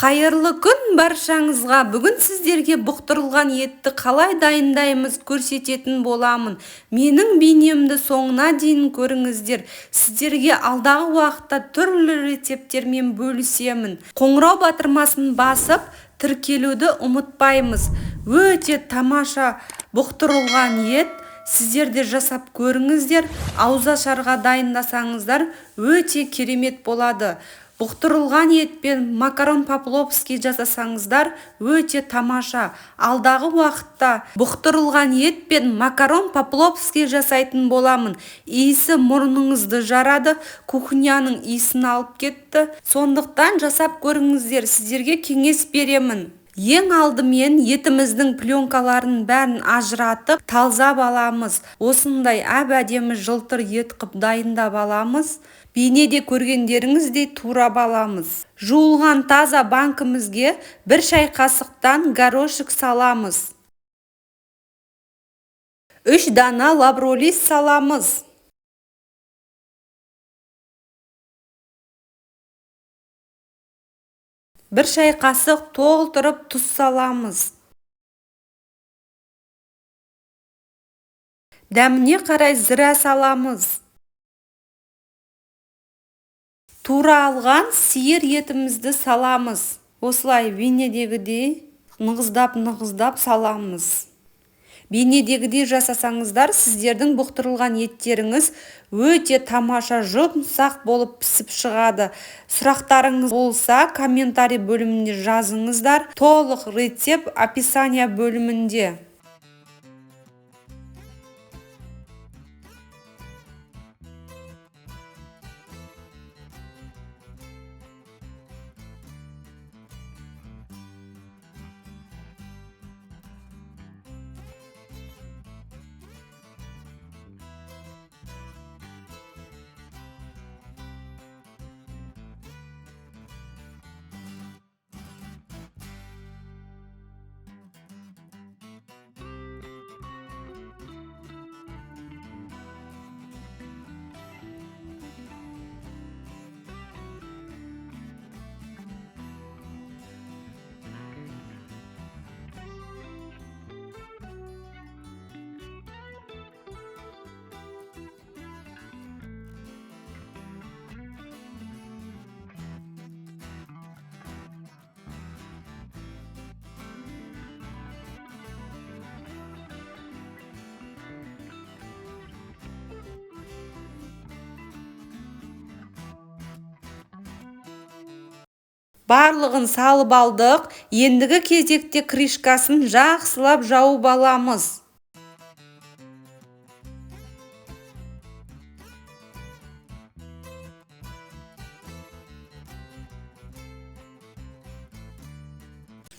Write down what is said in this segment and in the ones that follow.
Қайырлы күн баршаңызға. Бүгін сіздерге бұқтырылған етті қалай дайындаймыз көрсететін боламын. Менің бейнемді соңына дейін көріңіздер. Сіздерге алдағы уақытта түрлі рецепттермен бөлісемін. Қоңырау батырмасын басып, тіркелуді ұмытпаймыз. Өте тамаша бұқтырылған ет. Сіздерде жасап көріңіздер. Ауызашарға дайындасаңыздар өте керемет болады. Бұқтырылған етпен макарон по-пловски жасасаңыздар өте тамаша. Алдағы уақытта бұқтырылған етпен макарон по-пловски жасайтын боламын. Иісі мұрныңызды жарады, кухняның иісін алып кетті. Сондықтан жасап көріңіздер, сіздерге кеңес беремін. Ең алдымен етіміздің пленкаларын бәрін ажыратып, талзап аламыз. Осындай әп-әдемі жылтыр ет қып дайындап аламыз. Бейнеде көргендеріңіздей турап аламыз. Жуылған таза банкімізге 1 шай қасықтан горошек саламыз. 3 дана лавролис саламыз. 1 шай қасық толтырып тұз саламыз. Дәміне қарай зіра саламыз. Тура алған сиыр етімізді саламыз. Осылай бейнедегідей нығыздап саламыз. Бейнедегідей жасасаңыздар, сіздердің бұқтырылған еттеріңіз өте тамаша жұмсақ болып пісіп шығады. Сұрақтарыңыз болса, комментарий бөлімінде жазыңыздар. Толық рецепт описание бөлімінде. Барлығын салып алдық. Ендігі кезекте крышкасын жақсылап жауып аламыз.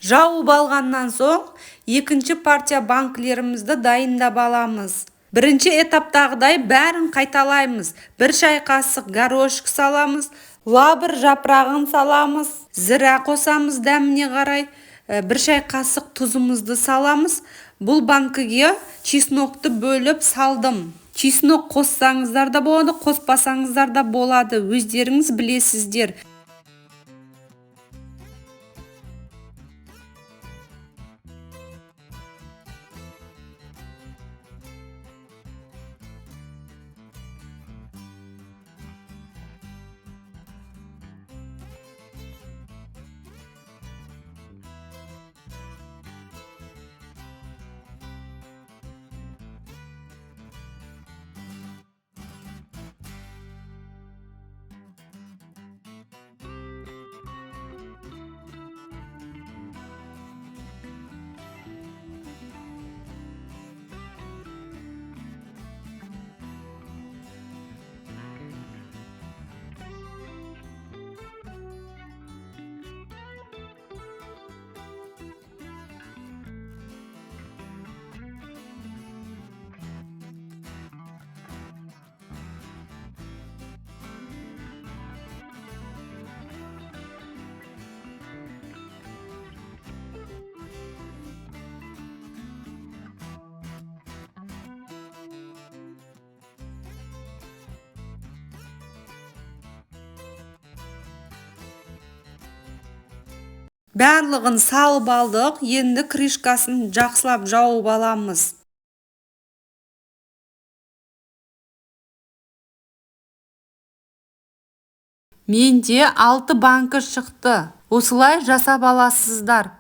Жауып алғаннан соң, екінші партия банкілерімізді дайындап аламыз. Бірінші этаптағыдай бәрін қайталаймыз. 1 шай қасық горошек саламыз. Лавр жапырағын саламыз. Зіра қосамыз дәміне қарай. 1 шай қасық тұзымызды саламыз. Бұл банкіге чеснокты бөліп салдым. Чеснок қоссаңыздар да болады, қоспасаңыздар да болады. Өздеріңіз білесіздер. Барлығын салып алдық, енді крышкасын жақсылап жауып аламыз. Менде 6 банка шықты. Осылай жасап аласыздар.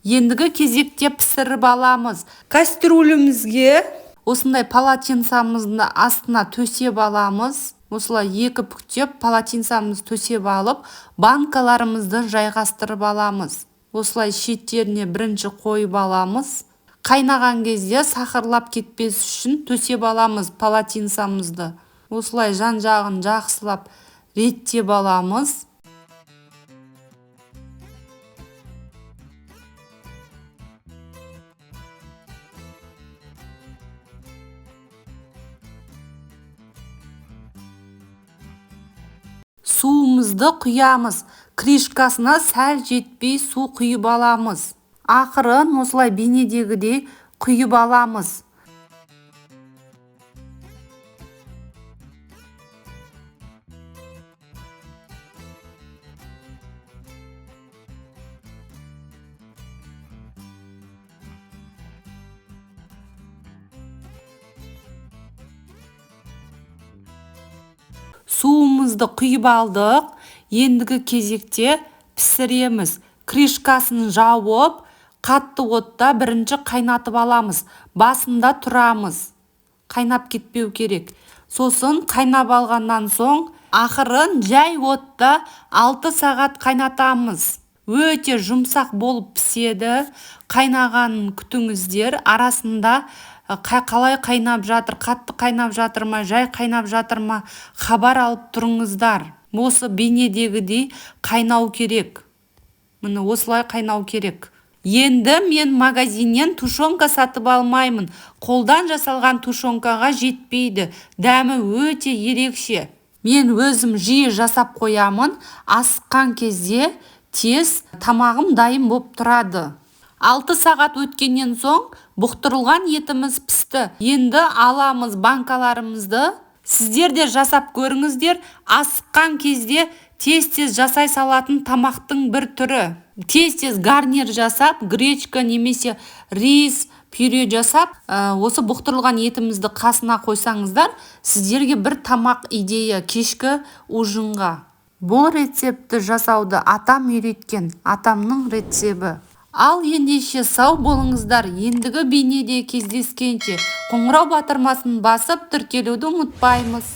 Ендігі кезекте пісіріп аламыз. Кастрюлемізге осындай полотенцамызды астына төсеп аламыз. Осылай екі бүктеп полотенцамызды төсеп алып, банкаларымызды жайғастырып аламыз. Осылай шеттеріне бірінші қойып аламыз. Қайнаған кезде сақырлап кетпес үшін төсеп аламыз полотенцамызды. Осылай жан-жағын жақсылап реттеп аламыз. Суымызды құямыз. Крышкасына сәл жетпей су құйып аламыз. Ақырын осылай бейнедегідей құйып аламыз. Суымызды құйып алдық. Ендігі кезекте пісіреміз. Крышкасын жауып, қатты отта бірінші қайнатып аламыз. Басында тұрамыз. Қайнап кетпеу керек. Сосын қайнап алғаннан соң, ақырын жай отта 6 сағат қайнатамыз. Өте жұмсақ болып піседі. Қайнағанын күтіңіздер. Арасында қалай қайнап жатыр, қатты қайнап жатыр ма, жай қайнап жатыр ма, хабар алып тұрыңыздар. Осы бейнедегідей қайнау керек. Міне осылай қайнау керек. Енді мен магазиннен тушенка сатып алмаймын. Қолдан жасалған тушенкаға жетпейді. Дәмі өте ерекше. Мен өзім жиі жасап қоямын. Асыққан кезде тез тамағым дайын болып тұрады. 6 сағат өткеннен соң бұқтырылған етіміз пісті. Енді аламыз банкаларымызды. Сіздер де жасап көріңіздер. Асыққан кезде тез-тез жасай салатын тамақтың бір түрі. Тез-тез гарнир жасап, гречка немесе рис, пюре жасап, осы бұқтырылған етімізді қасына қойсаңыздар, сіздерге бір тамақ идея кешкі ужинға. Бұл рецепті жасауды атам үйреткен, атамның рецебі. Ал ендеше сау болыңыздар. Ендігі бейнеде кездескенше қоңырау батырмасын басып тіркелуді ұмытпаймыз.